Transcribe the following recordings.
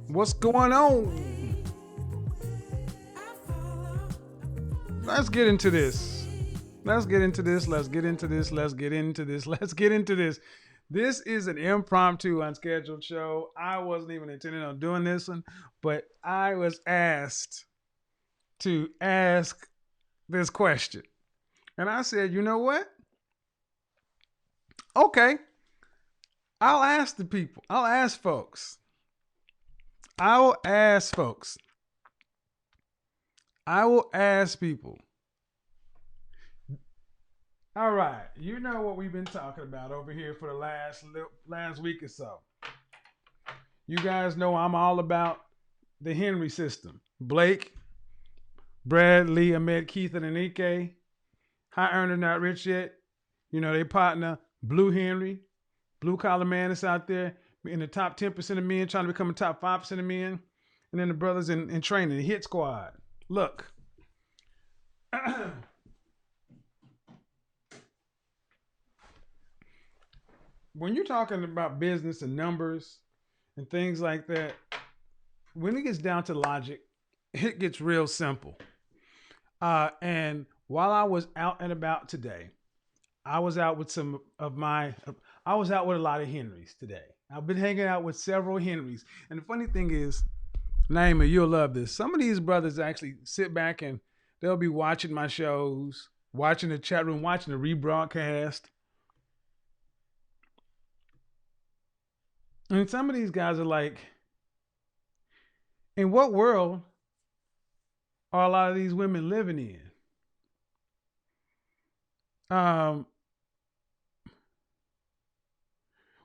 What's going on? Let's get into this. Let's get into this. Let's get into this. Let's get into this. Let's get into this. This is an impromptu, unscheduled show. I wasn't even intending on doing this one, but I was asked to ask this question. And I said, you know what? Okay, I'll ask the people. I'll ask folks. I will ask folks. I will ask people. All right, you know what we've been talking about over here for the last week or so. You guys know I'm all about the Henry system. Blake, Brad, Lee, Ahmed, Keith, and Anike. High earner, not rich yet. You know, they partner Blue Henry, blue collar man that's out there in the top 10% of men, trying to become the top 5% of men. And then the brothers in training, the hit squad. Look. When you're talking about business and numbers and things like that, when it gets down to logic, it gets real simple. And while I was out and about today, I was out with I was out with a lot of Henrys today. I've been hanging out with several Henrys. And the funny thing is, Naima, you'll love this. Some of these brothers actually sit back and they'll be watching my shows, watching the chat room, watching the rebroadcast. And some of these guys are like, in what world are a lot of these women living in?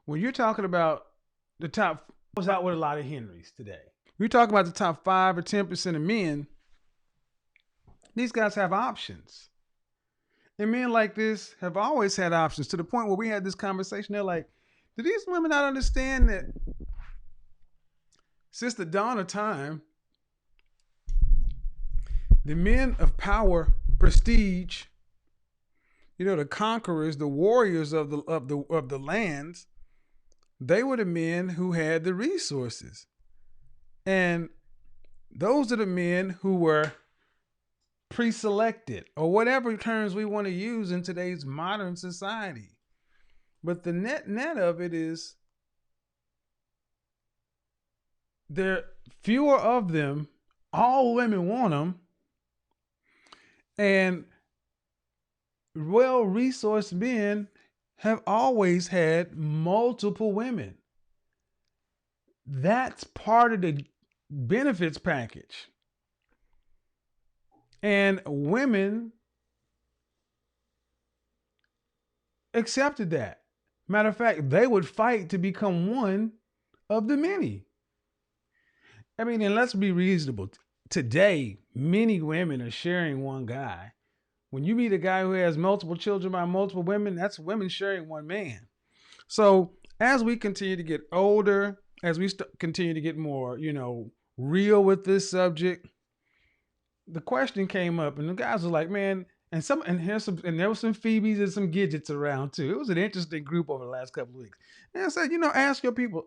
When you're talking about the top, I was out with a lot of Henrys today. We're talking about the top 5 or 10% of men. These guys have options. And men like this have always had options, to the point where we had this conversation. They're like, do these women not understand that since the dawn of time, the men of power, prestige, the conquerors, the warriors of the lands, they were the men who had the resources. And those are the men who were pre-selected, or whatever terms we want to use in today's modern society. But the net of it is there fewer of them. All women want them, and well-resourced men have always had multiple women. That's part of the benefits package. And women accepted that. Matter of fact, they would fight to become one of the many. I mean, and let's be reasonable. Today, many women are sharing one guy. When you meet a guy who has multiple children by multiple women, that's women sharing one man. So as we continue to get older, as we continue to get more, real with this subject, the question came up, and the guys were like, "Man," and there were some Phoebes and some Gidgets around too. It was an interesting group over the last couple of weeks. And I said, ask your people.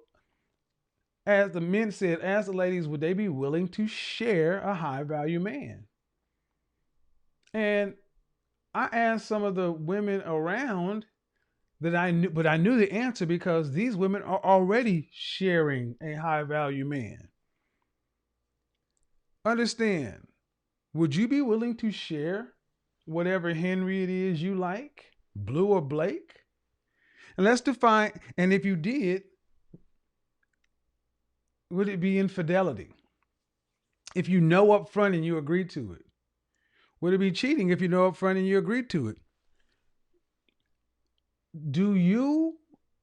As the men said, ask the ladies, would they be willing to share a high value man? And I asked some of the women around that I knew, but I knew the answer because these women are already sharing a high value man. Understand, would you be willing to share whatever Henry it is you like, Blue or Blake? And let's define, and if you did, would it be infidelity? If you know up front and you agree to it. Would it be cheating if you know up front and you agree to it? Do you,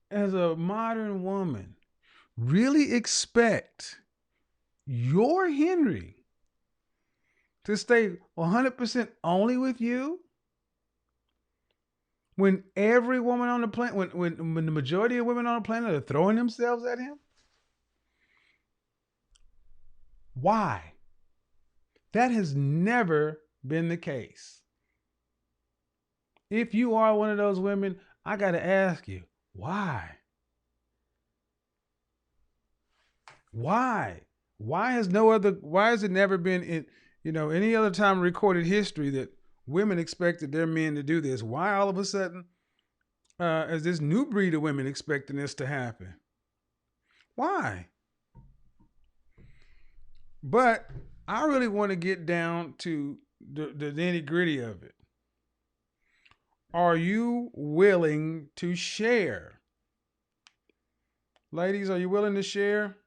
as a modern woman, really expect your Henry to stay 100% only with you when every woman on the planet, when the majority of women on the planet are throwing themselves at him? Why? That has never been the case. If you are one of those women, I got to ask you, Why? Why? Why has it never been in, any other time in recorded history that women expected their men to do this? Why all of a sudden is this new breed of women expecting this to happen? Why? But I really want to get down to the nitty gritty of it. Are you willing to share? Ladies, are you willing to share?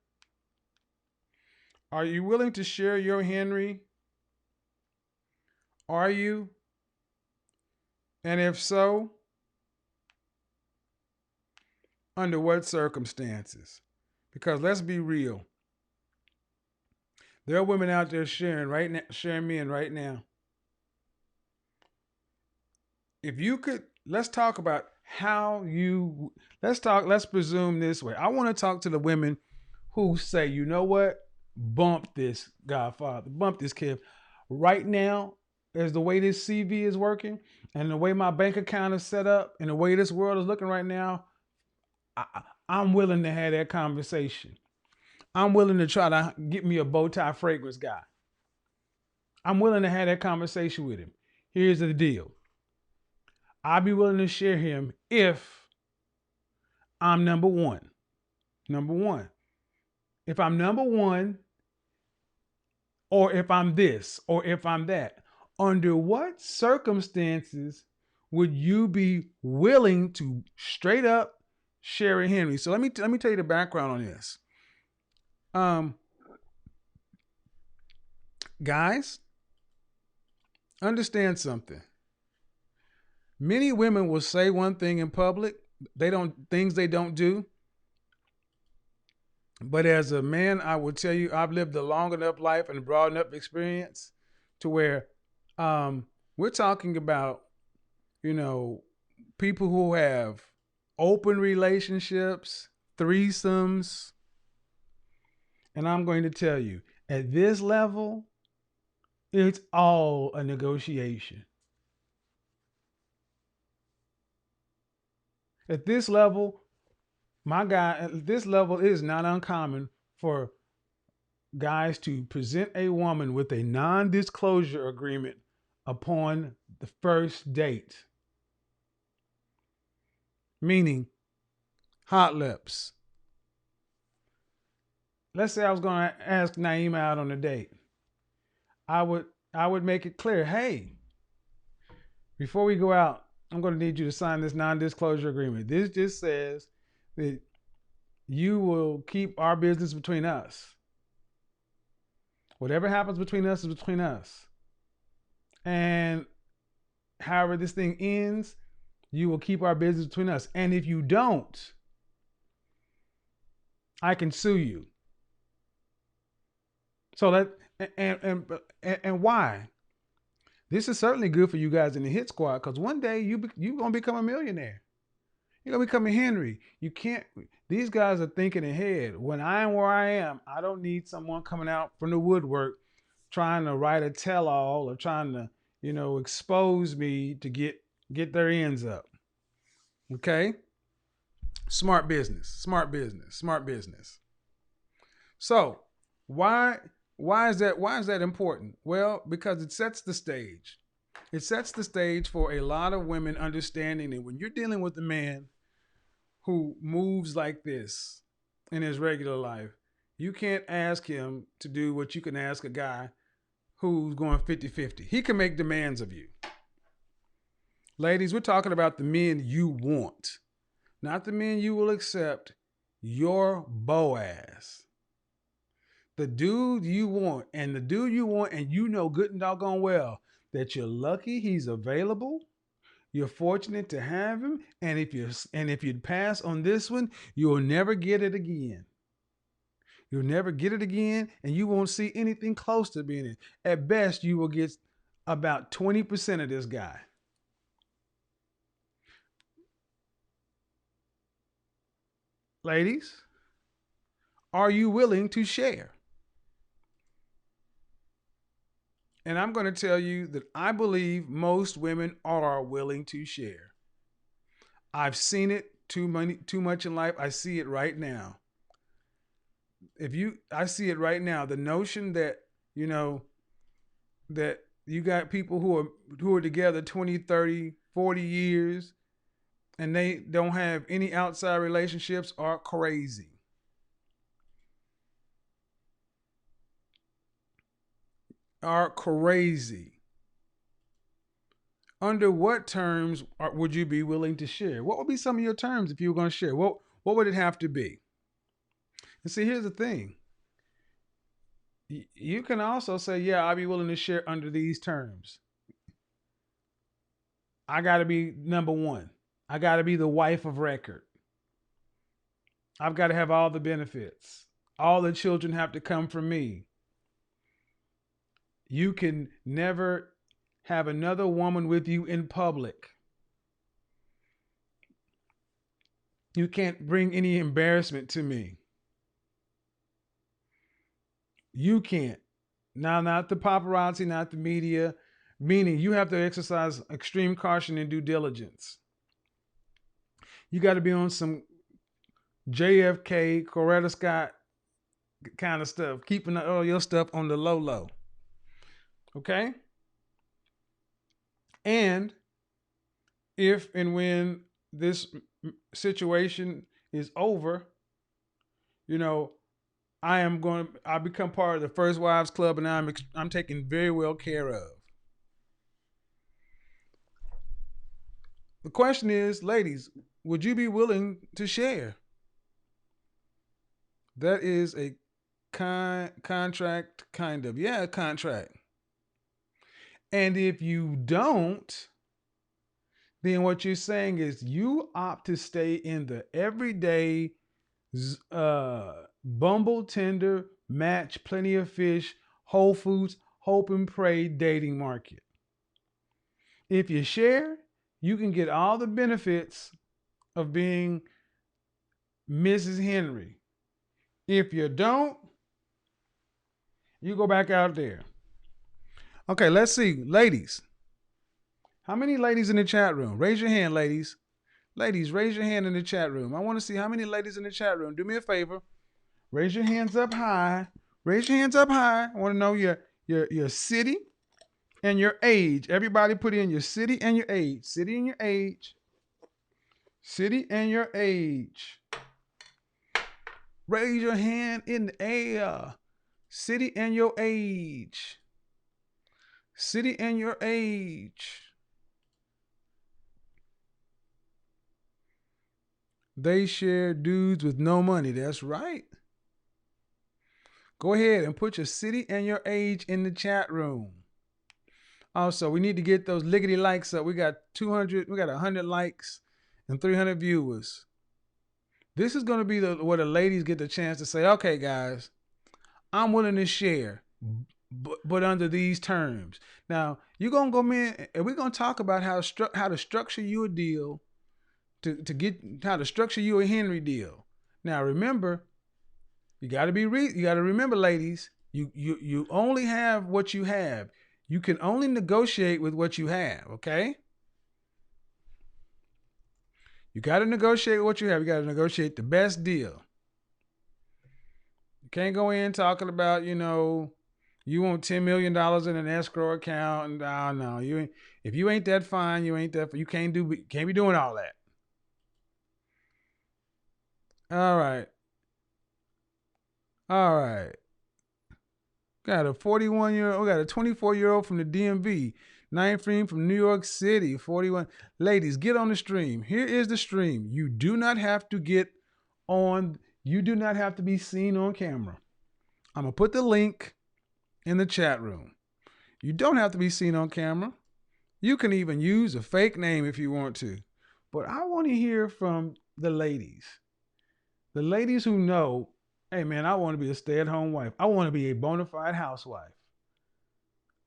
Are you willing to share your Henry? Are you? And if so, under what circumstances? Because let's be real. There are women out there sharing right now, sharing men right now. If you could, let's talk about let's presume this way. I want to talk to the women who say, you know what? Bump this Godfather, bump this kid. Right now, as the way this CV is working and the way my bank account is set up and the way this world is looking right now, I'm willing to have that conversation. I'm willing to try to get me a bow tie fragrance guy. I'm willing to have that conversation with him. Here's the deal. I'll be willing to share him if I'm number one. Number one. If I'm number one, or if I'm this, or if I'm that, under what circumstances would you be willing to straight up share a Henry? So let me tell you the background on this. Guys, understand something. Many women will say one thing in public, things they don't do. But as a man, I will tell you, I've lived a long enough life and broad enough experience to where we're talking about, people who have open relationships, threesomes. And I'm going to tell you, at this level, it's all a negotiation. At this level, my guy, at this level, it is not uncommon for guys to present a woman with a non-disclosure agreement upon the first date. Meaning, hot lips. Let's say I was going to ask Naima out on a date. I would make it clear, hey, before we go out, I'm going to need you to sign this non-disclosure agreement. This just says that you will keep our business between us. Whatever happens between us is between us. And however this thing ends, you will keep our business between us. And if you don't, I can sue you. So and why? This is certainly good for you guys in the hit squad because one day you're gonna become a millionaire. You're gonna become a Henry. You can't. These guys are thinking ahead. When I am where I am, I don't need someone coming out from the woodwork trying to write a tell-all or trying to, expose me to get their ends up. Okay. Smart business. Smart business. Smart business. So why is that important? Well, because it sets the stage. It sets the stage for a lot of women understanding that when you're dealing with a man who moves like this in his regular life, you can't ask him to do what you can ask a guy who's going 50-50. He can make demands of you. Ladies, we're talking about the men you want, not the men you will accept. Your Boaz. The dude you want, and you know good and doggone well that you're lucky he's available. You're fortunate to have him, and if you'd pass on this one, you'll never get it again. You'll never get it again, and you won't see anything close to being it. At best, you will get about 20% of this guy. Ladies, are you willing to share? And I'm going to tell you that I believe most women are willing to share. I've seen it too much in life. I see it right now. I see it right now. The notion that, you know, that you got people who are together 20, 30, 40 years and they don't have any outside relationships are crazy. Are crazy. Under what terms would you be willing to share? What would be some of your terms if you were going to share? What would it have to be? And see, here's the thing. You can also say, yeah, I'd be willing to share under these terms. I got to be number one. I got to be the wife of record. I've got to have all the benefits. All the children have to come from me. You can never have another woman with you in public. You can't bring any embarrassment to me. You can't. Now, not the paparazzi, not the media, meaning you have to exercise extreme caution and due diligence. You got to be on some JFK, Coretta Scott kind of stuff, keeping all your stuff on the low low. Okay? And if and when this situation is over, you know, I become part of the First Wives Club, and I'm taken very well care of. The question is, ladies, would you be willing to share? That is a contract, kind of. Yeah, a contract. And if you don't, then what you're saying is you opt to stay in the everyday Bumble, Tinder, Match, Plenty of Fish, Whole Foods, Hope and Pray dating market. If you share, you can get all the benefits of being Mrs. Henry. If you don't, you go back out there. Okay, let's see. Ladies. How many ladies in the chat room? Raise your hand, ladies. Ladies, raise your hand in the chat room. I want to see how many ladies in the chat room. Do me a favor. Raise your hands up high. Raise your hands up high. I want to know your city and your age. Everybody put in your city and your age. City and your age. City and your age. Raise your hand in the air. City and your age. City and your age. They share dudes with no money. That's right. Go ahead and put your city and your age in the chat room. Also, we need to get those lickety likes up. We got 100 likes and 300 viewers. This is going to be where the ladies get the chance to say, okay, guys, I'm willing to share, but under these terms. Now, you're going to go in and we're going to talk about how to structure you a deal to get how to structure you a Henry deal. Now, remember, you got to remember, ladies, you only have what you have. You can only negotiate with what you have, okay? You got to negotiate with what you have. You got to negotiate the best deal. You can't go in talking about, you want $10 million in an escrow account. And no, if you ain't that fine, you can't be doing all that. All right. Got a 41-year-old, we got a 24-year-old from the DMV, 9 stream from New York City, 41. Ladies, get on the stream. Here is the stream. You do not have to be seen on camera. I'm going to put the link in the chat room. You don't have to be seen on camera. You can even use a fake name if you want to. But I want to hear from the ladies. The ladies who know, hey man, I want to be a stay-at-home wife. I want to be a bona fide housewife.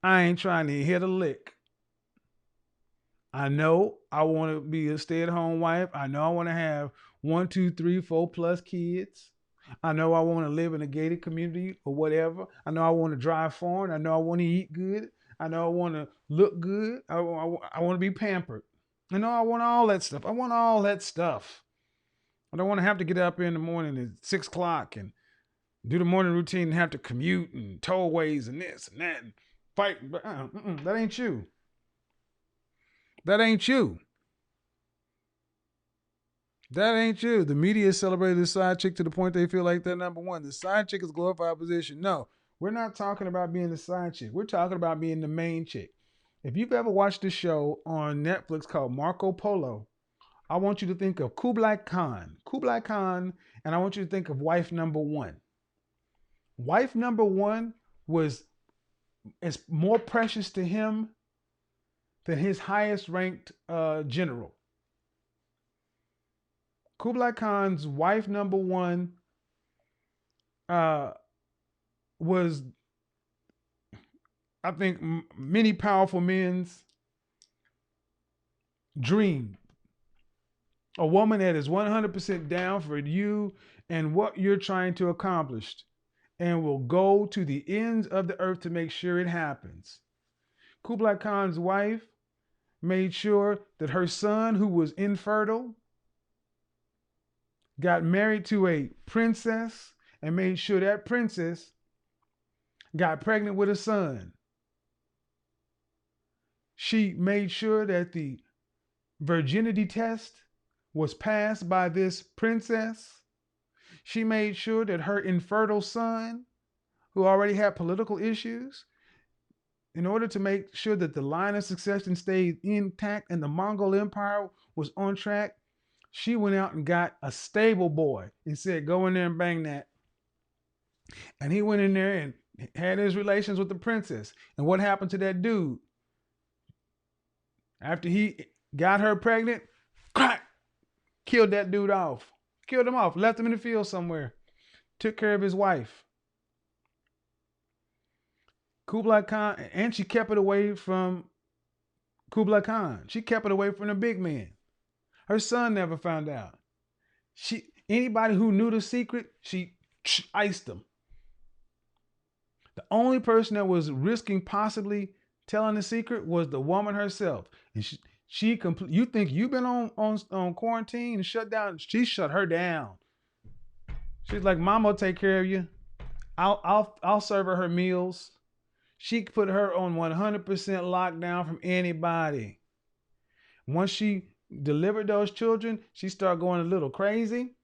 I ain't trying to hit a lick. I know I want to be a stay-at-home wife. I know I want to have 1, 2, 3, 4 plus kids. I know I want to live in a gated community or whatever. I know I want to drive foreign. I know I want to eat good. I know I want to look good. I want to be pampered. I know I want all that stuff. I want all that stuff. I don't want to have to get up in the morning at 6 o'clock and do the morning routine and have to commute and tollways and this and that and fight. That ain't you. That ain't you. That ain't you. The media celebrated the side chick to the point they feel like they're number one. The side chick is glorified position. No, we're not talking about being the side chick. We're talking about being the main chick. If you've ever watched a show on Netflix called Marco Polo, I want you to think of Kublai Khan. Kublai Khan, and I want you to think of wife number one. Wife number one is more precious to him than his highest ranked general. Kublai Khan's wife number one was, I think, many powerful men's dream. A woman that is 100% down for you and what you're trying to accomplish and will go to the ends of the earth to make sure it happens. Kublai Khan's wife made sure that her son, who was infertile, got married to a princess and made sure that princess got pregnant with a son. She made sure that the virginity test was passed by this princess. She made sure that her infertile son, who already had political issues, in order to make sure that the line of succession stayed intact and the Mongol Empire was on track, she went out and got a stable boy and said, go in there and bang that. And he went in there and had his relations with the princess. And what happened to that dude? After he got her pregnant, crack, killed that dude off. Killed him off, left him in the field somewhere. Took care of his wife. Kublai Khan, and she kept it away from Kublai Khan. She kept it away from the big man. Her son never found out. Anybody who knew the secret, she iced them. The only person that was risking possibly telling the secret was the woman herself. And you think you've been on quarantine and shut down? She shut her down. She's like, Mama will take care of you. I'll serve her meals. She put her on 100% lockdown from anybody. Once she delivered those children, she started going a little crazy.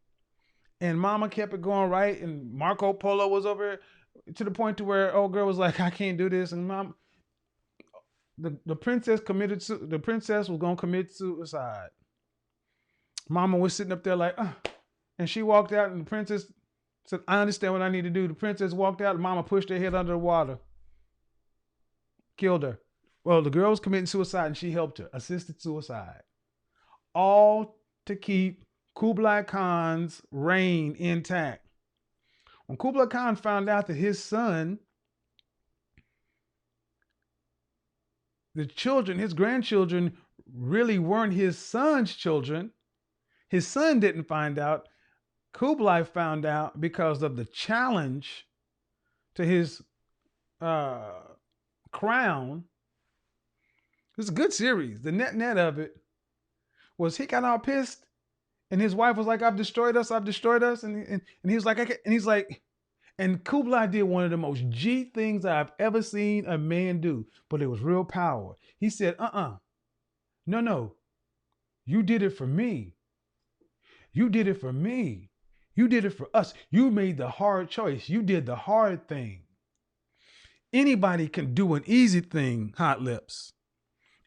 And Mama kept it going right. And Marco Polo was over to the point to where old girl was like, I can't do this. And Mom, the princess was going to commit suicide. Mama was sitting up there like, and she walked out and the princess said, I understand what I need to do. The princess walked out and Mama pushed her head under the water. Killed her. Well, the girl was committing suicide and she helped her. Assisted suicide. All to keep Kublai Khan's reign intact. When Kublai Khan found out that his son, his grandchildren really weren't his son's children, his son didn't find out. Kublai found out because of the challenge to his crown. It's a good series. The net of it was he got all pissed and his wife was like, I've destroyed us. And he was like, and Kublai did one of the most G things I've ever seen a man do, but it was real power. He said, no, you did it for me. You did it for me. You did it for us. You made the hard choice. You did the hard thing. Anybody can do an easy thing, Hot Lips.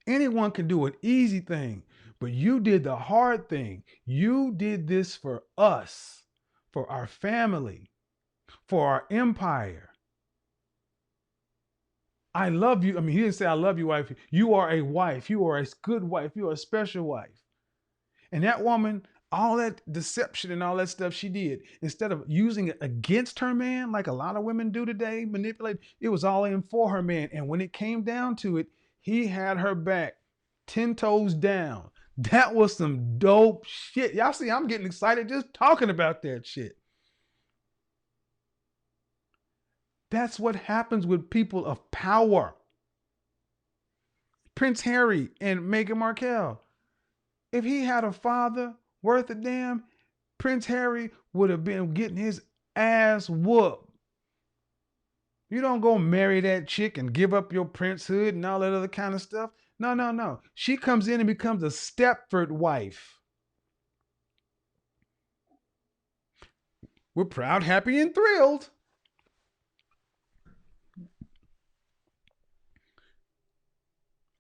Anyone can do an easy thing, but you did the hard thing. You did this for us, for our family, for our empire. I love you. I mean, he didn't say I love you, wife. You are a wife. You are a good wife. You are a special wife. And that woman, all that deception and all that stuff she did, instead of using it against her man, like a lot of women do today, manipulate, it was all in for her man. And when it came down to it, he had her back 10 toes down. That was some dope shit. Y'all see, I'm getting excited just talking about that shit. That's what happens with people of power. Prince Harry and Meghan Markle. If he had a father worth a damn, Prince Harry would have been getting his ass whooped. You don't go marry that chick and give up your princehood and all that other kind of stuff. No, no, no. She comes in and becomes a Stepford wife. We're proud, happy, and thrilled.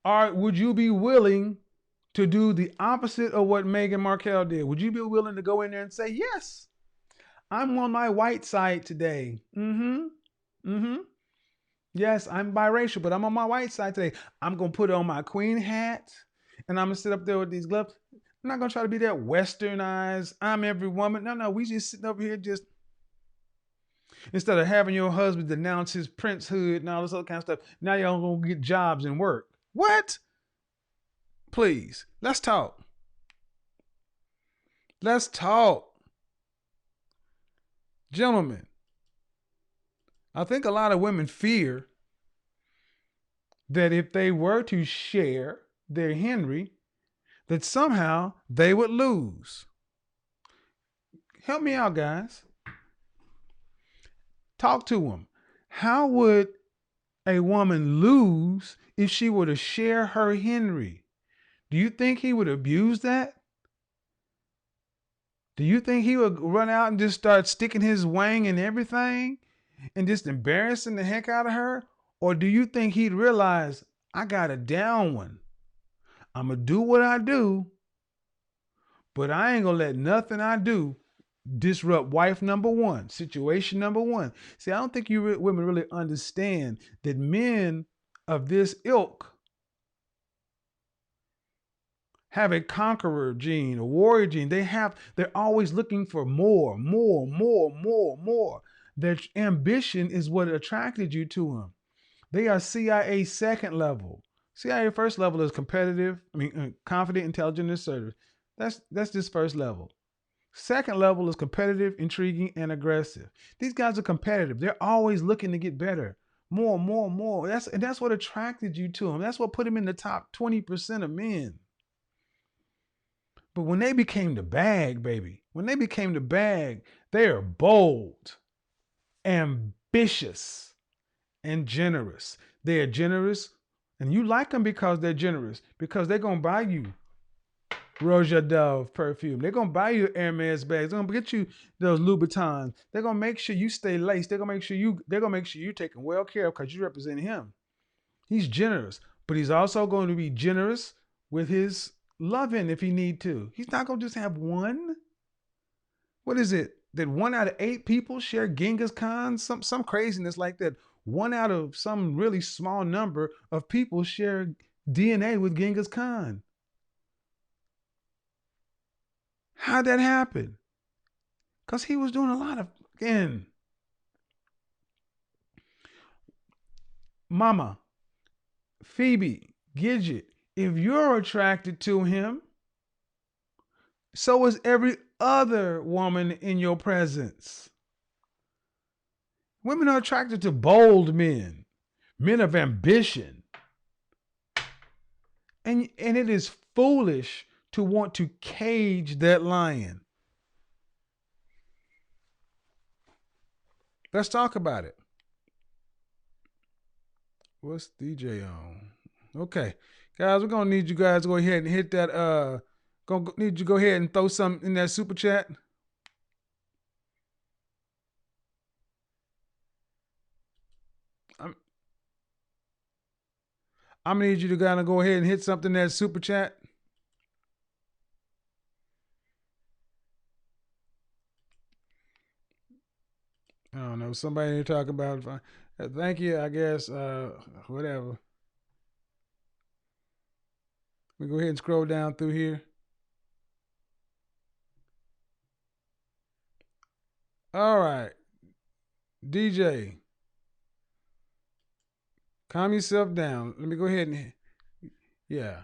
Or would you be willing to do the opposite of what Meghan Markle did? Would you be willing to go in there and say, yes, I'm on my white side today? Yes, I'm biracial, but I'm on my white side today. I'm going to put on my queen hat and I'm going to sit up there with these gloves. I'm not going to try to be that westernized, I'm every woman. No, we just sitting over here just, instead of having your husband denounce his princehood and all this other kind of stuff, now y'all going to get jobs and work. What? Please, let's talk. Let's talk. Gentlemen, I think a lot of women fear that if they were to share their Henry, that somehow they would lose. Help me out, guys. Talk to them. How would a woman lose if she were to share her Henry? Do you think he would abuse that? Do you think he would run out and just start sticking his wang in everything and just embarrassing the heck out of her? Or do you think he'd realize, I got a down one. I'm going to do what I do, but I ain't going to let nothing I do disrupt wife number one, situation number one. See, I don't think you women really understand that men of this ilk have a conqueror gene, a warrior gene. They're always looking for more. Their ambition is what attracted you to them. They are CIA second level. CIA first level is competitive, confident, intelligent, and assertive. That's just first level. Second level is competitive, intriguing, and aggressive. These guys are competitive. They're always looking to get better. More. That's what attracted you to them. That's what put them in the top 20% of men. But when they became the bag, baby, they are bold, ambitious, and generous. They are generous, and you like them because they're generous, because they're going to buy you Roja Dove perfume. They're going to buy you Hermes bags. They're going to get you those Louboutins. They're going to make sure you stay laced. They're going to make sure you're taken well care of because you represent him. He's generous, but he's also going to be generous with his loving if he need to. He's not going to just have one. What is it? That 1 out of 8 people share Genghis Khan? Some craziness like that. 1 out of some really small number of people share DNA with Genghis Khan. How'd that happen? Because he was doing a lot of, again, Mama, Phoebe, Gidget, if you're attracted to him, so is every other woman in your presence. Women are attracted to bold men of ambition. And it is foolish to want to cage that lion. Let's talk about it. What's DJ on? Okay. Guys, we're going to need you guys to go ahead and hit that, gonna need you to go ahead and throw something in that super chat. I'm going to need you to kind of go ahead and hit something in that super chat. I don't know. Somebody talking about, thank you, I guess, whatever. We go ahead and scroll down through here. All right. DJ, calm yourself down. Let me go ahead and, yeah.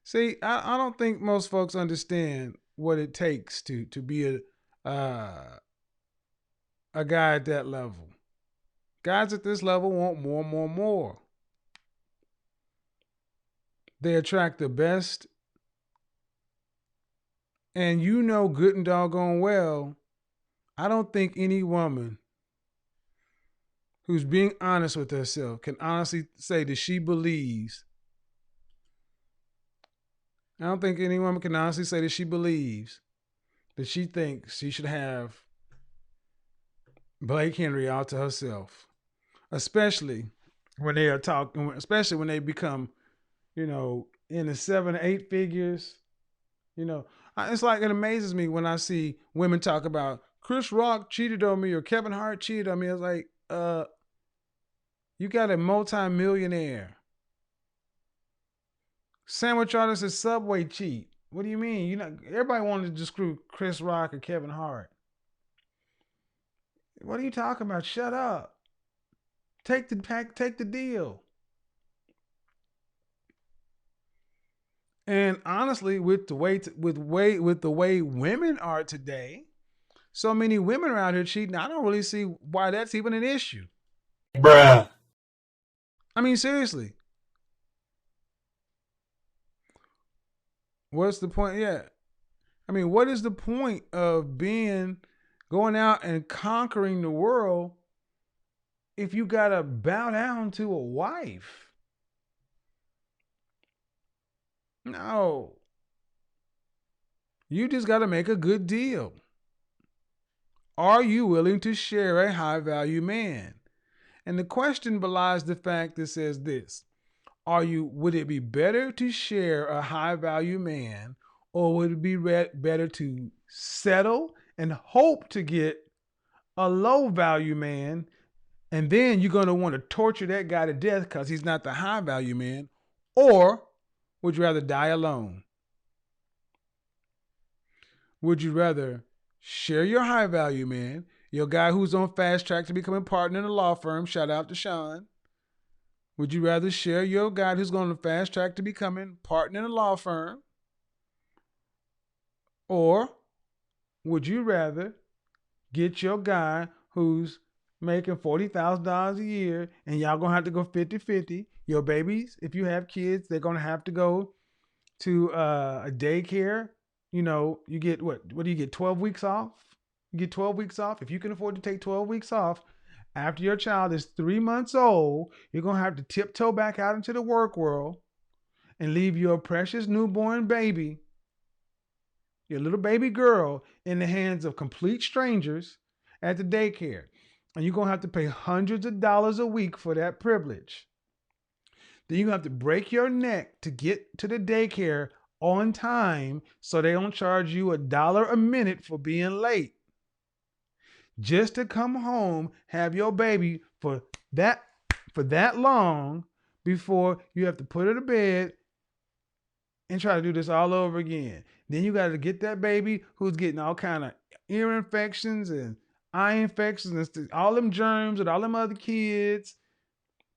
See, I don't think most folks understand what it takes to be a guy at that level. Guys at this level want more. They attract the best And you know good and doggone well, I don't think any woman who's being honest with herself can honestly say that she believes. I don't think any woman can honestly say that she believes that she thinks she should have Blake Henry all to herself, especially when they are talking, especially when they become, in the 7 or 8 figures. It's like it amazes me when I see women talk about Chris Rock cheated on me or Kevin Hart cheated on me. It's like, you got a multi-millionaire sandwich artist at Subway cheat. What do you mean? Everybody wanted to just screw Chris Rock or Kevin Hart. What are you talking about? Shut up. Take the deal. And honestly, with the way women are today, so many women are out here cheating. I don't really see why that's even an issue. Bruh. I mean, seriously. What's the point? Yeah. I mean, what is the point of going out and conquering the world if you got to bow down to a wife? No. You just got to make a good deal. Are you willing to share a high value man? And the question belies the fact that says this: would it be better to share a high value man, or would it be better to settle and hope to get a low value man, and then you're going to want to torture that guy to death because he's not the high value man? Or would you rather die alone? Would you rather share your high value man, your guy who's on fast track to becoming a partner in a law firm? Shout out to Sean. Would you rather share your guy who's going to fast track to becoming partner in a law firm? Or would you rather get your guy who's making $40,000 a year and y'all going to have to go 50-50? Your babies, if you have kids, they're going to have to go to a daycare. You get what do you get, 12 weeks off? You get 12 weeks off. If you can afford to take 12 weeks off, after your child is 3 months old, you're going to have to tiptoe back out into the work world and leave your precious newborn baby, your little baby girl, in the hands of complete strangers at the daycare. And you're going to have to pay hundreds of dollars a week for that privilege. Then you have to break your neck to get to the daycare on time so they don't charge you $1 a minute for being late. Just to come home, have your baby for that long before you have to put her to bed and try to do this all over again. Then you got to get that baby who's getting all kind of ear infections and eye infections and all them germs and all them other kids.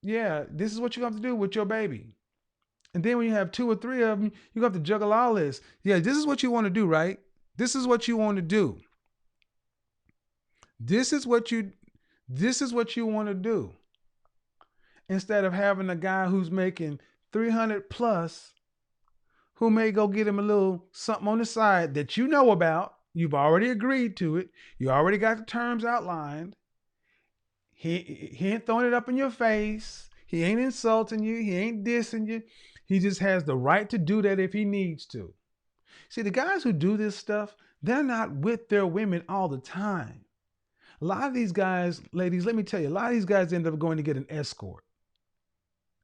Yeah, this is what you have to do with your baby. And then when you have 2 or 3 of them, you have to juggle all this. Yeah, this is what you want to do, right? This is what you want to do. This is what you want to do. Instead of having a guy who's making 300 plus, who may go get him a little something on the side that you know about. You've already agreed to it. You already got the terms outlined. He ain't throwing it up in your face. He ain't insulting you. He ain't dissing you. He just has the right to do that if he needs to. See, the guys who do this stuff, they're not with their women all the time. A lot of these guys, ladies, let me tell you, a lot of these guys end up going to get an escort,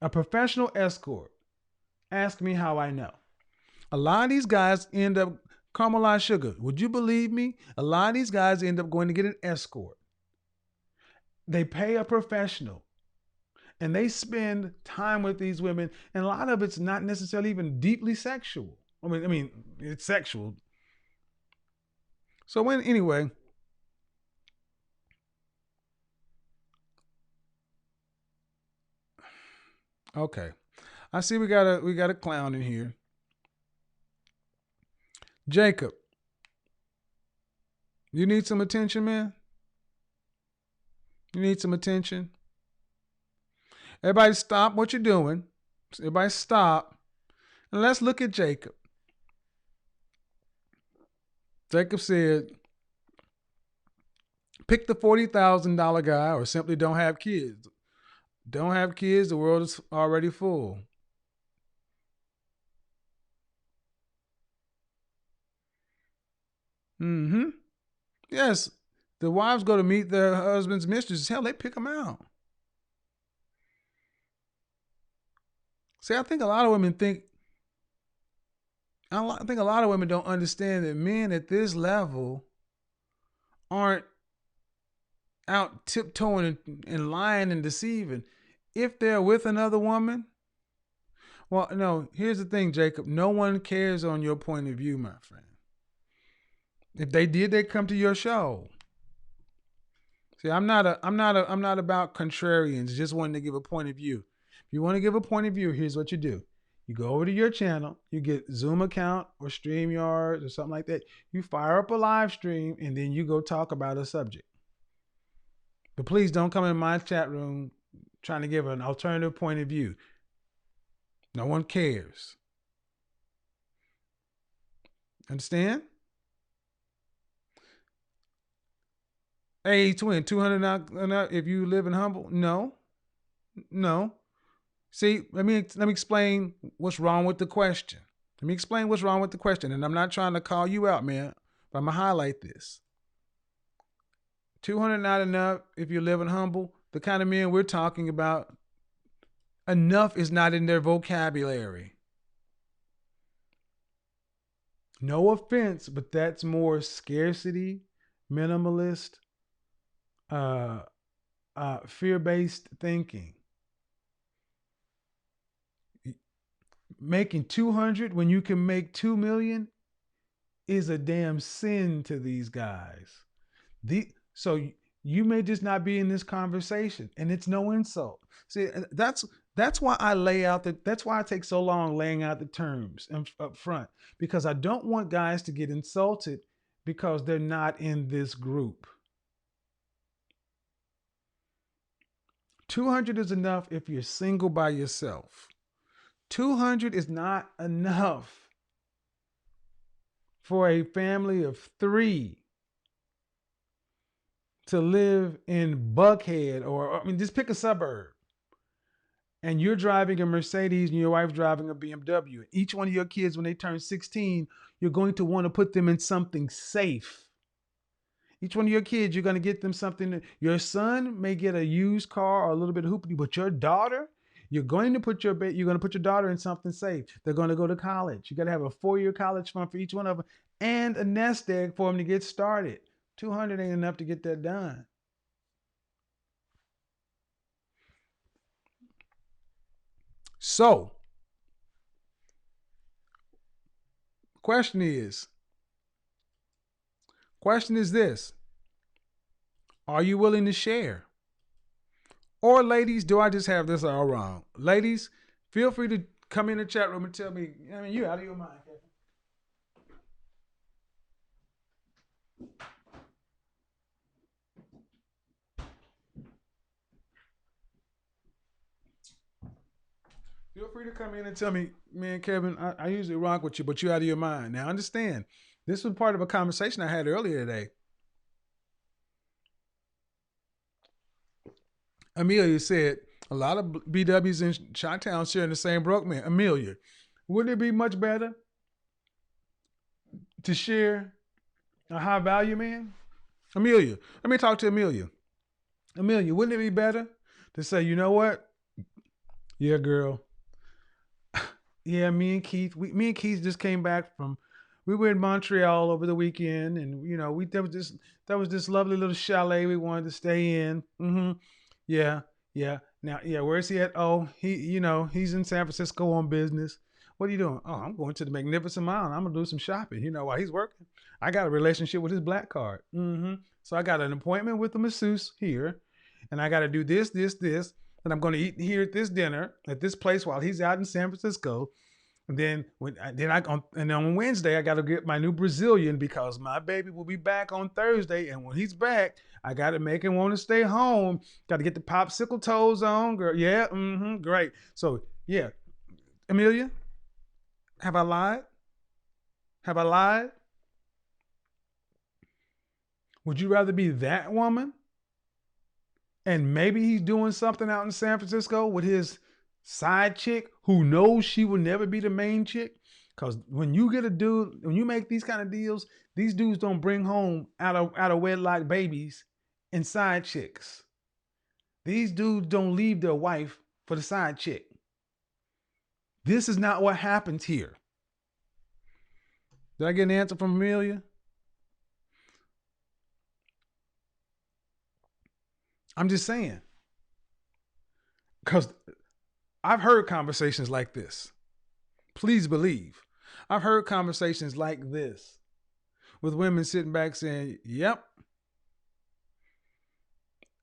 a professional escort. Ask me how I know. A lot of these guys end up, caramelized sugar, would you believe me? A lot of these guys end up going to get an escort. They pay a professional and they spend time with these women, and a lot of it's not necessarily even deeply sexual. I mean, it's sexual. So anyway, okay. I see we got a clown in here. Jacob, you need some attention, man? You need some attention? Everybody stop what you're doing. Everybody stop. And let's look at Jacob. Jacob said, pick the $40,000 guy or simply don't have kids. Don't have kids, the world is already full. Mm-hmm. Yes, the wives go to meet their husband's mistresses. Hell, they pick them out. See, I think a lot of women think, I think a lot of women don't understand that men at this level aren't out tiptoeing and lying and deceiving. If they're with another woman, well, no, here's the thing, Jacob. No one cares on your point of view, my friend. If they did, they'd come to your show. See, I'm not about contrarians, just wanting to give a point of view. If you want to give a point of view, here's what you do. You go over to your channel, you get Zoom account or StreamYard or something like that. You fire up a live stream and then you go talk about a subject. But please don't come in my chat room trying to give an alternative point of view. No one cares. Understand? Hey, twin, 200 if you live in humble? No. No. See, let me explain what's wrong with the question. Let me explain what's wrong with the question. And I'm not trying to call you out, man, but I'm going to highlight this. 200 not enough if you're living humble. The kind of men we're talking about, enough is not in their vocabulary. No offense, but that's more scarcity, minimalist, fear-based thinking. Making 200 when you can make 2 million is a damn sin to these guys. So you may just not be in this conversation, and it's no insult. See, that's why I lay out that's why I take so long laying out the terms up front, because I don't want guys to get insulted because they're not in this group. 200 is enough if you're single by yourself. 200 is not enough for a family of 3 to live in Buckhead, or I mean, just pick a suburb. And you're driving a Mercedes and your wife's driving a BMW. Each one of your kids, when they turn 16, you're going to want to put them in something safe. Each one of your kids, you're going to get them something. Your son may get a used car or a little bit of hoopty, but your daughter, you're going to put your daughter in something safe. They're going to go to college. You got to have a 4-year college fund for each one of them and a nest egg for them to get started. 200 ain't enough to get that done. So, question is this: are you willing to share? Or ladies, do I just have this all wrong? Ladies, feel free to come in the chat room and tell me, I mean, you out of your mind, Kevin. Feel free to come in and tell me, man, Kevin, I usually rock with you, but you out of your mind. Now, understand, this was part of a conversation I had earlier today. Amelia said, a lot of BWs in Chi-Town sharing the same broke man. Amelia, wouldn't it be much better to share a high value man? Amelia, let me talk to Amelia. Amelia, wouldn't it be better to say, you know what? Yeah, girl. Yeah, me and Keith just came back from, we were in Montreal over the weekend, and you know, that was this lovely little chalet we wanted to stay in. Mm-hmm. Yeah. Now, where's he at? Oh, he's in San Francisco on business. What are you doing? Oh, I'm going to the Magnificent Mile. I'm gonna do some shopping. You know, while he's working, I got a relationship with his black card. Mm-hmm. So I got an appointment with the masseuse here, and I got to do this, and I'm going to eat here at this dinner at this place while he's out in San Francisco. And then on Wednesday I got to get my new Brazilian because my baby will be back on Thursday, and when he's back, I got to make him want to stay home. Got to get the popsicle toes on, girl. Yeah, great. So yeah, Amelia, have I lied? Have I lied? Would you rather be that woman? And maybe he's doing something out in San Francisco with his side chick who knows she will never be the main chick. Because when you get a dude, when you make these kind of deals, these dudes don't bring home out of wedlock babies and side chicks. These dudes don't leave their wife for the side chick. This is not what happens here. Did I get an answer from Amelia? I'm just saying. Because I've heard conversations like this. Please believe. I've heard conversations like this with women sitting back saying, yep.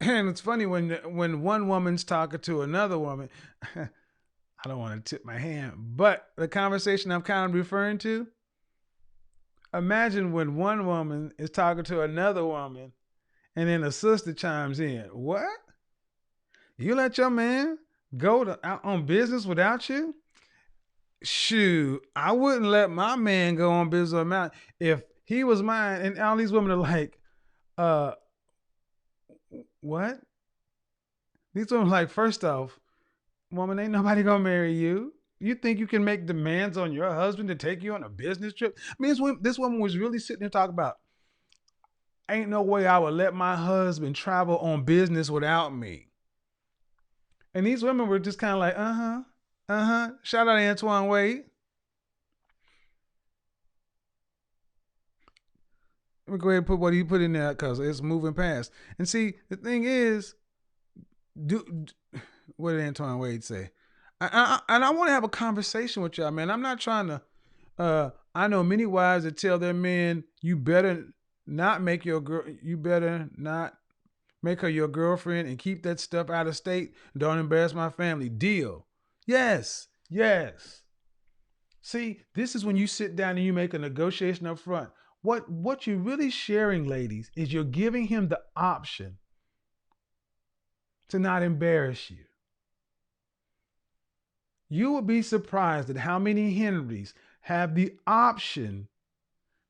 And it's funny when one woman's talking to another woman, I don't want to tip my hand, but the conversation I'm kind of referring to, imagine when one woman is talking to another woman and then a sister chimes in. What? You let your man go out on business without you? Shoot, I wouldn't let my man go on business without if he was mine. And all these women are like, what? These women are like, first off, woman, ain't nobody gonna marry you. You think you can make demands on your husband to take you on a business trip? I mean, this woman was really sitting there talking about, ain't no way I would let my husband travel on business without me. And these women were just kind of like, Shout out to Antoine Wade. Let me go ahead and put what he put in there because it's moving past. And see, the thing is, what did Antoine Wade say? And I want to have a conversation with y'all, man. I'm not trying to. I know many wives that tell their men, you better not make your girl. You better not make her your girlfriend and keep that stuff out of state. Don't embarrass my family. Deal. Yes. See, this is when you sit down and you make a negotiation up front. What you're really sharing, ladies, is you're giving him the option to not embarrass you. You will be surprised at how many Henrys have the option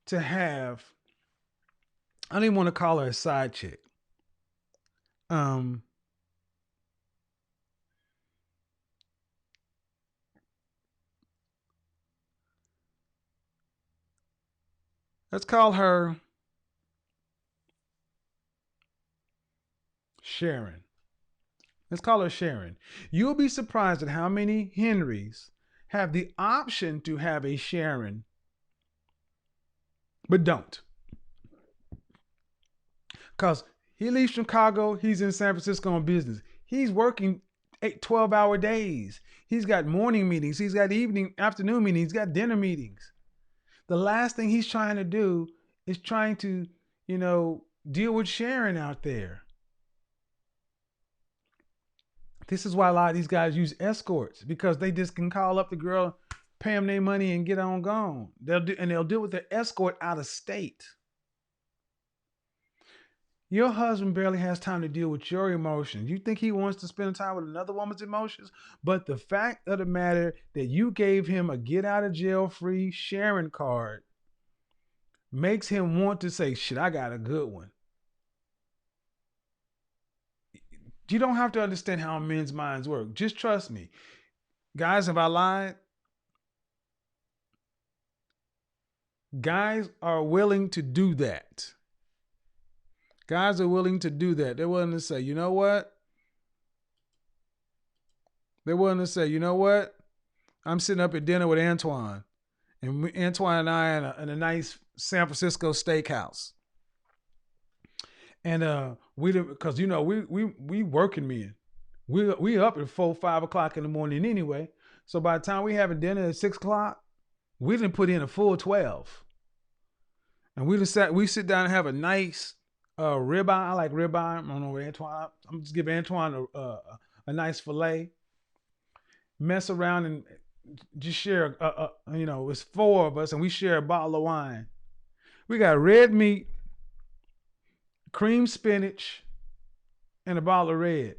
to have, I don't even want to call her a side chick. Let's call her Sharon. Let's call her Sharon. You'll be surprised at how many Henrys have the option to have a Sharon, but don't. Because he leaves Chicago, he's in San Francisco on business. He's working 12-hour days. He's got morning meetings. He's got afternoon meetings. He's got dinner meetings. The last thing he's trying to do is trying to, deal with Sharon out there. This is why a lot of these guys use escorts, because they just can call up the girl, pay them their money, and get on gone. They'll deal with the escort out of state. Your husband barely has time to deal with your emotions. You think he wants to spend time with another woman's emotions? But the fact of the matter that you gave him a get out of jail free Sharon card makes him want to say, shit, I got a good one. You don't have to understand how men's minds work. Just trust me. Guys, have I lied? Guys are willing to do that. Guys are willing to do that. They're willing to say, you know what? I'm sitting up at dinner with Antoine. And Antoine and I in a nice San Francisco steakhouse. And because we working men. We up at 4-5 o'clock in the morning anyway. So by the time we having dinner at 6 o'clock, we didn't put in a full 12. And we sit down and have a nice ribeye. I like ribeye. I don't know where Antoine. I'm just giving Antoine a nice filet. Mess around and just share. It's 4 of us, and we share a bottle of wine. We got red meat, cream spinach, and a bottle of red.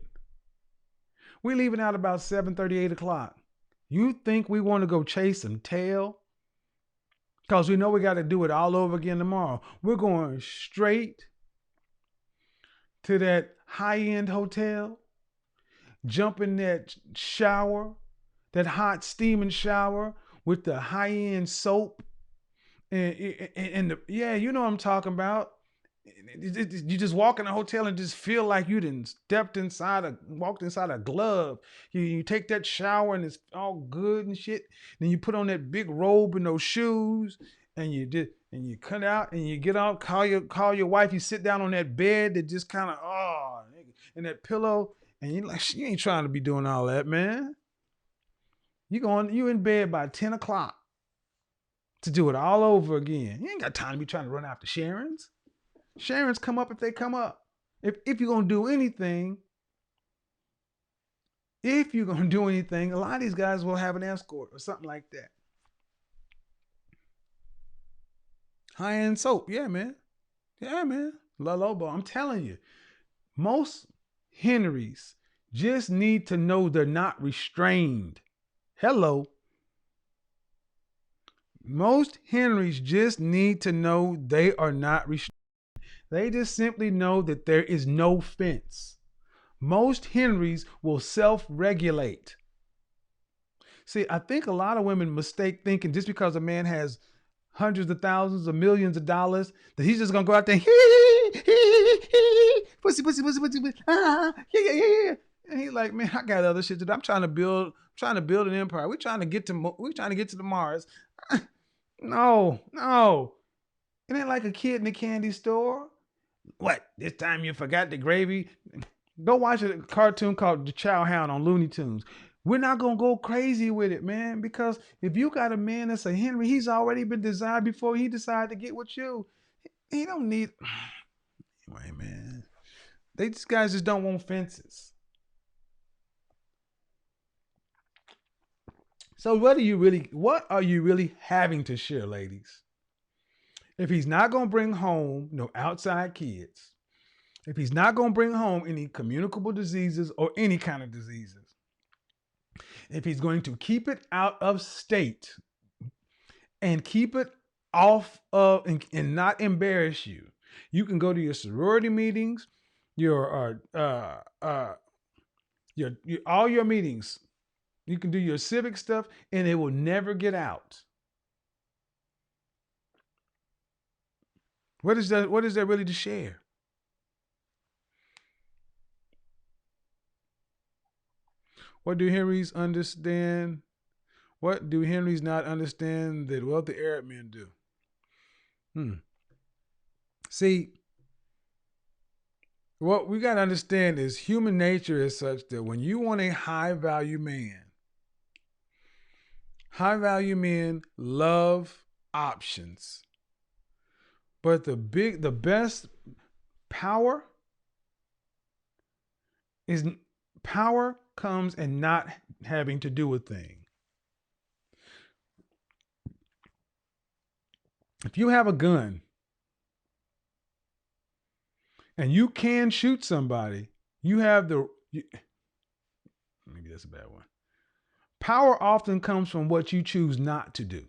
We leaving out about 7:30, 8 o'clock. You think we want to go chase some tail? Because we know we got to do it all over again tomorrow. We're going straight to that high-end hotel, jump in that shower, that hot steaming shower with the high-end soap and yeah, you know what I'm talking about. You just walk in a hotel and just feel like you done walked inside a glove. You take that shower and it's all good and shit. Then you put on that big robe and those shoes, and you cut out and you get out. Call your wife. You sit down on that bed that just kind of and that pillow, and you like you ain't trying to be doing all that, man. You in bed by 10 o'clock to do it all over again. You ain't got time to be trying to run after Sharon's. Sharon's come up if they come up. If you're gonna do anything, a lot of these guys will have an escort or something like that. High-end soap, yeah, man. Yeah, man. La Lobo. I'm telling you, most Henrys just need to know they're not restrained. Hello. Most Henrys just need to know they are not restrained. They just simply know that there is no fence. Most Henrys will self-regulate. See, I think a lot of women mistake thinking just because a man has hundreds of thousands or millions of dollars that he's just gonna go out there, pussy, pussy, pussy, pussy, pussy, yeah. And he's like, man, I got other shit to do. I'm trying to build an empire. We're trying to get to the Mars. No. It ain't like a kid in the candy store. What? This time you forgot the gravy? Go watch a cartoon called The Chow Hound on Looney Tunes. We're not going to go crazy with it, man, because if you got a man that's a Henry, he's already been desired before he decided to get with you. He don't need... Anyway, man. These guys just don't want fences. So what are you really having to share, ladies? If he's not going to bring home no outside kids, if he's not going to bring home any communicable diseases or any kind of diseases, if he's going to keep it out of state and keep it off of and not embarrass you, you can go to your sorority meetings, your all your meetings. You can do your civic stuff and it will never get out. What is there really to share? What do Henrys understand? What do Henrys not understand that wealthy Arab men do? See, what we got to understand is human nature is such that when you want a high value man, high value men love options. But the best power comes in not having to do a thing. If you have a gun and you can shoot somebody, maybe that's a bad one. Power often comes from what you choose not to do.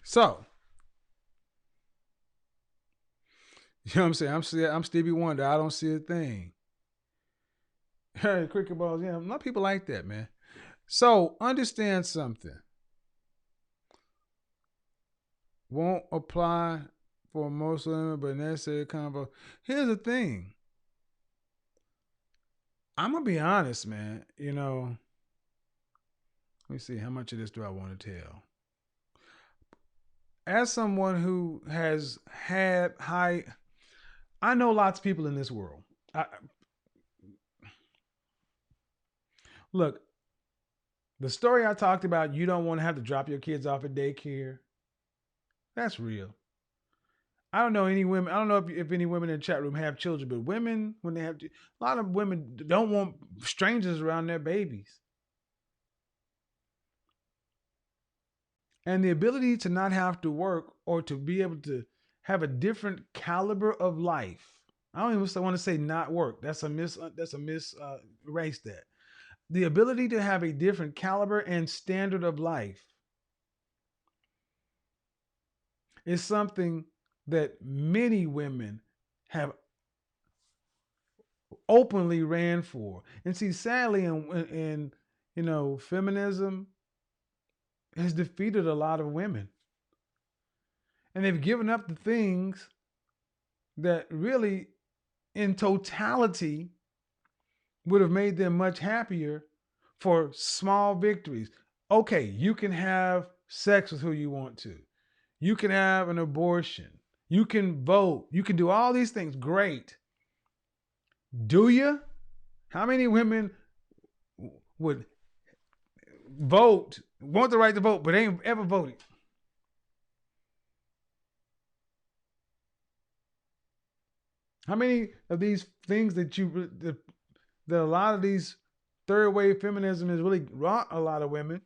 So, you know what I'm saying? I'm Stevie Wonder. I don't see a thing. Hey, cricket balls. Yeah, a lot of people like that, man. So, understand something. Won't apply for most women, but necessary combo. Here's the thing. I'm going to be honest, man. Let me see. How much of this do I want to tell? As someone who has had I know lots of people in this world. Look, the story I talked about, you don't want to have to drop your kids off at daycare. That's real. I don't know any women. I don't know if any women in the chat room have children, but women, when they have, a lot of women don't want strangers around their babies. And the ability to not have to work or to be able to have a different caliber of life. I don't even want to say not work. Erase that. The ability to have a different caliber and standard of life is something that many women have openly ran for. And see, sadly, in feminism has defeated a lot of women, and they've given up the things that really, in totality, would have made them much happier for small victories. Okay, you can have sex with who you want to. You can have an abortion. You can vote. You can do all these things. Great. Do you? How many women would vote, want the right to vote, but ain't ever voted? How many of these things that a lot of these third wave feminism has really wrought a lot of women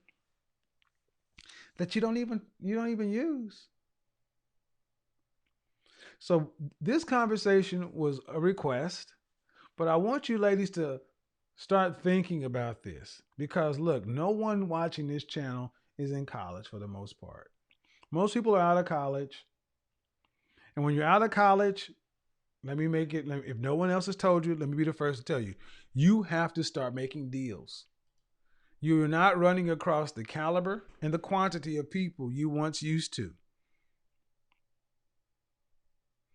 that you don't even use? So this conversation was a request, but I want you ladies to start thinking about this, because look, no one watching this channel is in college for the most part. Most people are out of college. And when you're out of college, if no one else has told you, let me be the first to tell you, you have to start making deals. You're not running across the caliber and the quantity of people you once used to.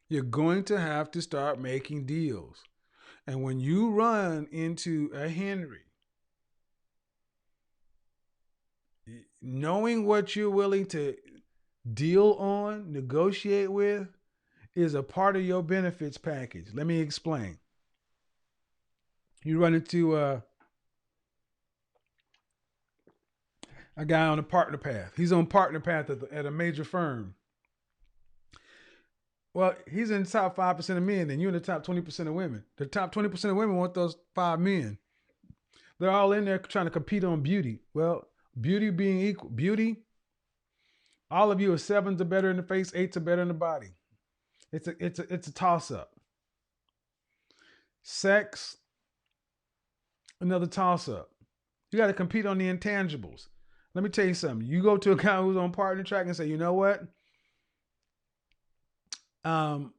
You're going to have to start making deals. And when you run into a Henry, knowing what you're willing to deal on, negotiate with, is a part of your benefits package. Let me explain. You run into a guy on a partner path. He's on partner path at a major firm. Well, he's in the top 5% of men, and you're in the top 20% of women. The top 20% of women want those 5 men. They're all in there trying to compete on beauty. Well, beauty being equal. Beauty, all of you are 7s are better in the face, 8s are better in the body. It's a toss-up. Sex, another toss-up. You got to compete on the intangibles. Let me tell you something. You go to a guy who's on partner track and say, you know what? I'm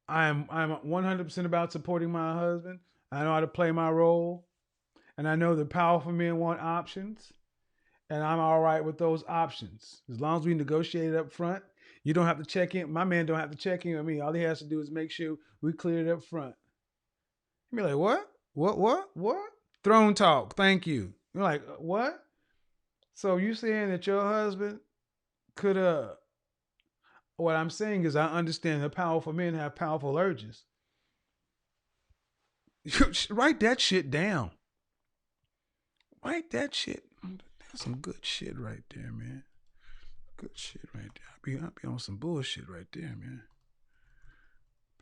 100% about supporting my husband. I know how to play my role. And I know that powerful men want options. And I'm all right with those options. As long as we negotiate it up front, you don't have to check in. My man don't have to check in with me. All he has to do is make sure we clear it up front. You'd be like, what? What? Throne talk. Thank you. You're like, what? So you saying that your husband could, what I'm saying is I understand that powerful men have powerful urges. Write that shit down. Write that shit. That's some good shit right there, man. Good shit right there. I'll be on some bullshit right there, man.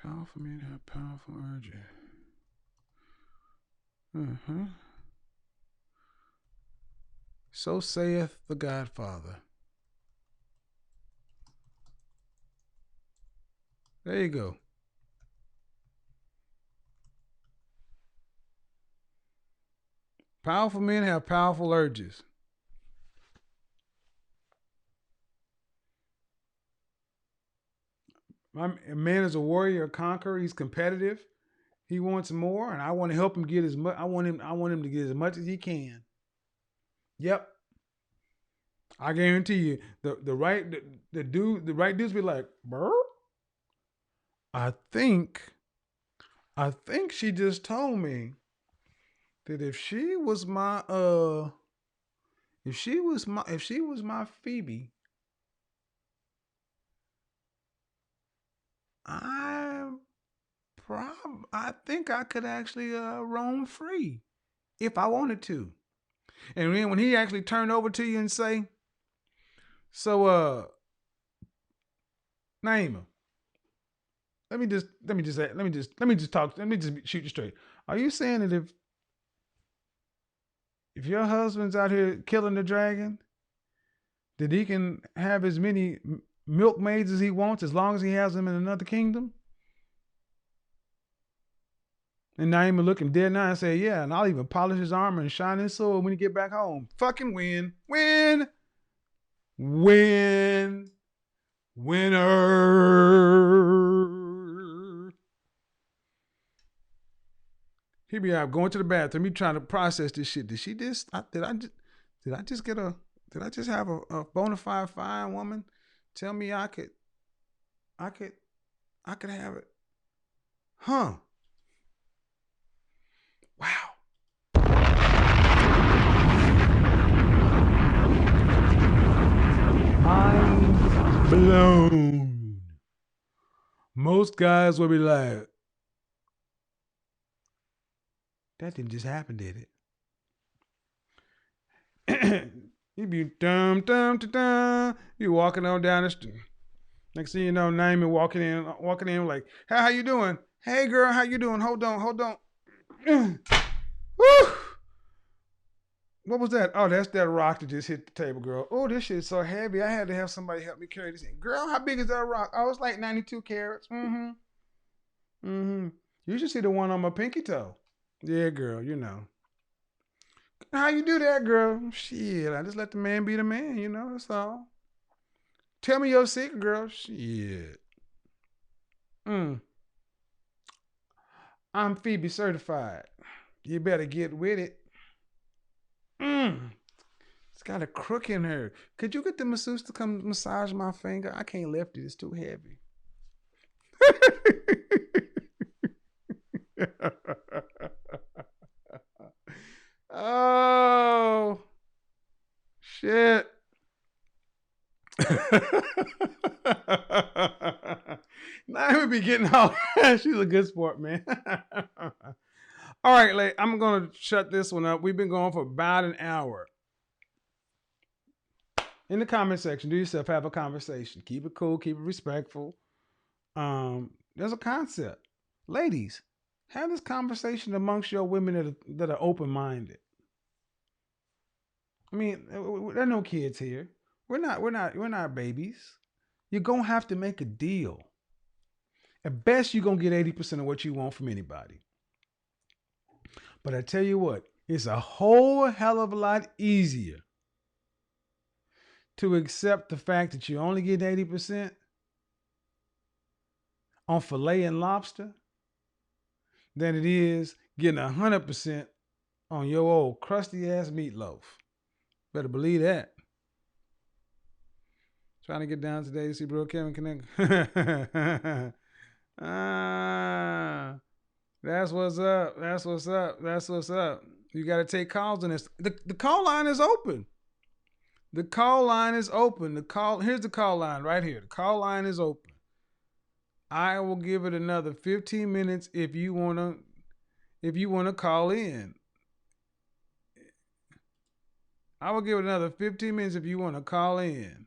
Powerful men have powerful urges. So saith the Godfather. There you go. Powerful men have powerful urges. A man is a warrior, a conqueror. He's competitive. He wants more, and I want to help him get as much. I want him to get as much as he can. Yep. I guarantee you, the right dudes be like, "Burr? I think she just told me that if she was my Phoebe, I think I could actually roam free if I wanted to." And then when he actually turned over to you and say, "So Naima, let me just shoot you straight. Are you saying that if your husband's out here killing the dragon, that he can have as many milkmaids as he wants as long as he has them in another kingdom?" And Naima looking dead now and say, "Yeah, and I'll even polish his armor and shine his sword when he get back home." Fucking win. Winner. He be out going to the bathroom. He trying to process this shit. Did she just? Did I just get a? Did I just have a bona fide fine woman tell me I could, I could, I could have it? Huh? Wow. Mind blown. Most guys will be like, that didn't just happen, did it? You be dum dum dum dum. You walking on down the street. Next thing you know, Naomi walking in like, hey, how you doing? Hey girl, how you doing? Hold on. Woo! What was that? Oh, that's that rock that just hit the table, girl. Oh, this shit's so heavy. I had to have somebody help me carry this thing. Girl, how big is that rock? Oh, it's like 92 carats. Mm-hmm. Mm-hmm. You should see the one on my pinky toe. Yeah, girl, you know. How you do that, girl? Shit, I just let the man be the man, you know, that's all. Tell me your secret, girl. Shit. Mm. I'm Phoebe certified. You better get with it. Mm. It's got a crook in her. Could you get the masseuse to come massage my finger? I can't lift it. It's too heavy. Oh, shit. Now I would be getting all. She's a good sport, man. All right, I'm going to shut this one up. We've been going for about an hour. In the comment section, do yourself have a conversation. Keep it cool, keep it respectful. There's a concept. Ladies, have this conversation amongst your women that are open-minded. I mean, there are no kids here. We're not babies. You're gonna have to make a deal. At best, you're gonna get 80% of what you want from anybody. But I tell you what, it's a whole hell of a lot easier to accept the fact that you only get 80% on filet and lobster than it is getting 100% on your old crusty ass meatloaf. Better believe that. Trying to get down today to see bro Kevin Connect. That's what's up. That's what's up. That's what's up. You got to take calls on this. The call line is open. The call line is open. Here's the call line right here. The call line is open. I will give it another 15 minutes if you wanna call in. I will give it another 15 minutes if you want to call in.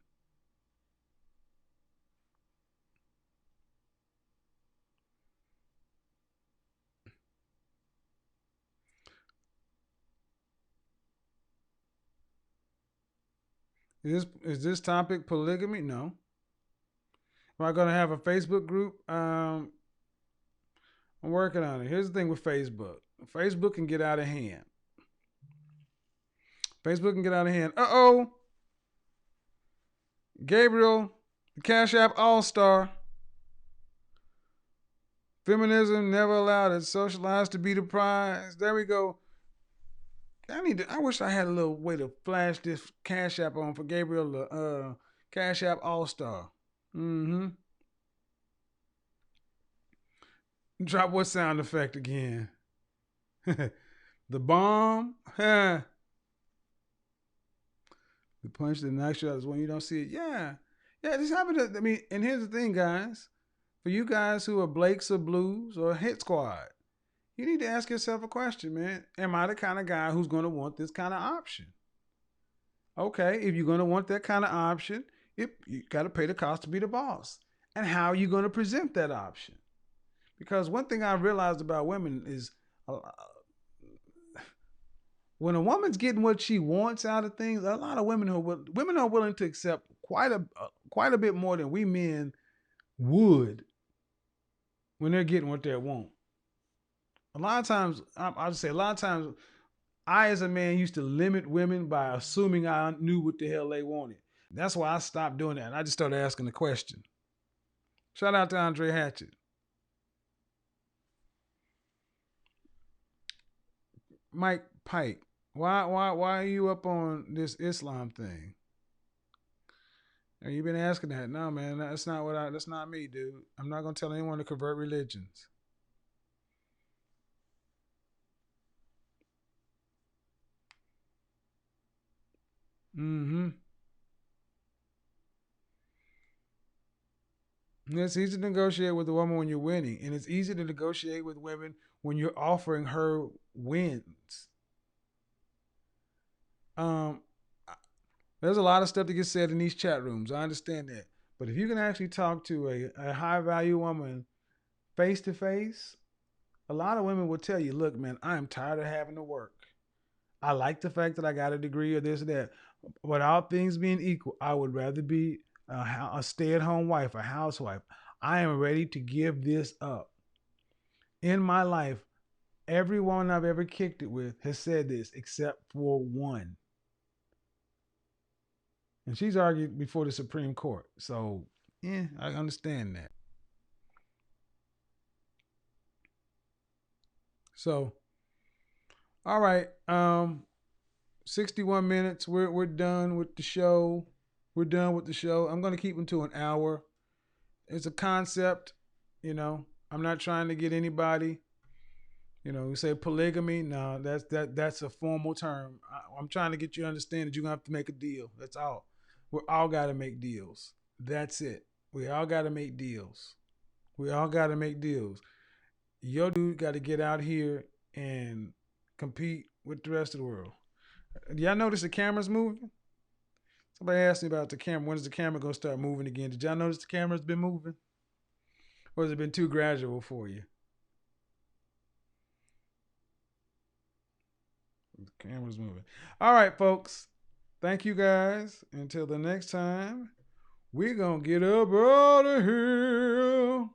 Is this topic polygamy? No. Am I going to have a Facebook group? I'm working on it. Here's the thing with Facebook. Facebook can get out of hand. Uh-oh. Gabriel, the Cash App All-Star. Feminism never allowed it socialized to be the prize. There we go. I wish I had a little way to flash this Cash App on for Gabriel, the Cash App All-Star. Mm-hmm. Drop what sound effect again? The bomb? The punch, the knife shot is when you don't see it. Yeah. Yeah, this happened to, and here's the thing, guys. For you guys who are Blakes or Blues or Hit Squad, you need to ask yourself a question, man. Am I the kind of guy who's going to want this kind of option? Okay, if you're going to want that kind of option, you got to pay the cost to be the boss. And how are you going to present that option? Because one thing I've realized about women is when a woman's getting what she wants out of things, a lot of women are willing to accept quite a bit more than we men would when they're getting what they want. A lot of times, I as a man used to limit women by assuming I knew what the hell they wanted. That's why I stopped doing that. And I just started asking the question. Shout out to Andre Hatchett. Mike Pike, why are you up on this Islam thing? And you've been asking that. No, man, that's not me, dude. I'm not gonna tell anyone to convert religions. Mm-hmm. It's easy to negotiate with a woman when you're winning, and it's easy to negotiate with women when you're offering her wins. Um, there's a lot of stuff that gets said in these chat rooms. I understand that, but if you can actually talk to a high value woman face to face, a lot of women will tell you, "Look, man, I am tired of having to work. I like the fact that I got a degree or this or that. But all things being equal, I would rather be a stay-at-home wife, a housewife. I am ready to give this up." In my life, every woman I've ever kicked it with has said this, except for one. And she's argued before the Supreme Court. So, yeah, I understand that. So, all right. 61 minutes. We're done with the show. We're done with the show. I'm gonna keep them to an hour. It's a concept, you know. I'm not trying to get anybody. You know, you say polygamy. No, that's a formal term. I'm trying to get you to understand that you're gonna have to make a deal. That's all. We all gotta make deals. That's it. We all gotta make deals. We all gotta make deals. Your dude gotta get out here and compete with the rest of the world. Do y'all notice the camera's moving? Somebody asked me about the camera. When is the camera gonna start moving again? Did y'all notice the camera's been moving? Or has it been too gradual for you? The camera's moving. All right, folks. Thank you guys. Until the next time, we're gonna get up out of here.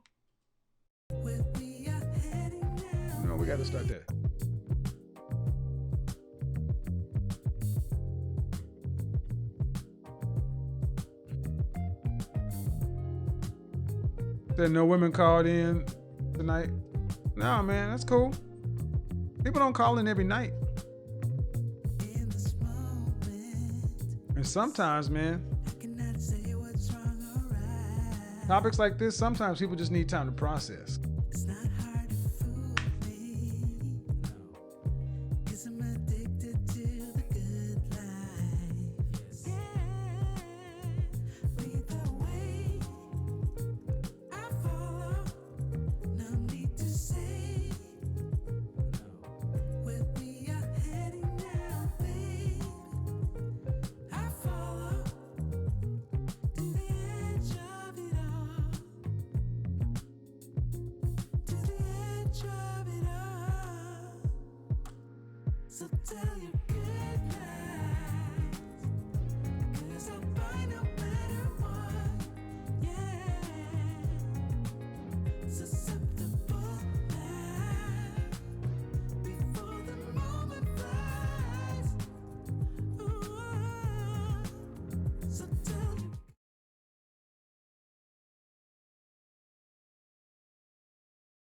No, we gotta start that. There no women called in tonight. No, man, that's cool. People don't call in every night. And sometimes, man, topics like this, sometimes people just need time to process.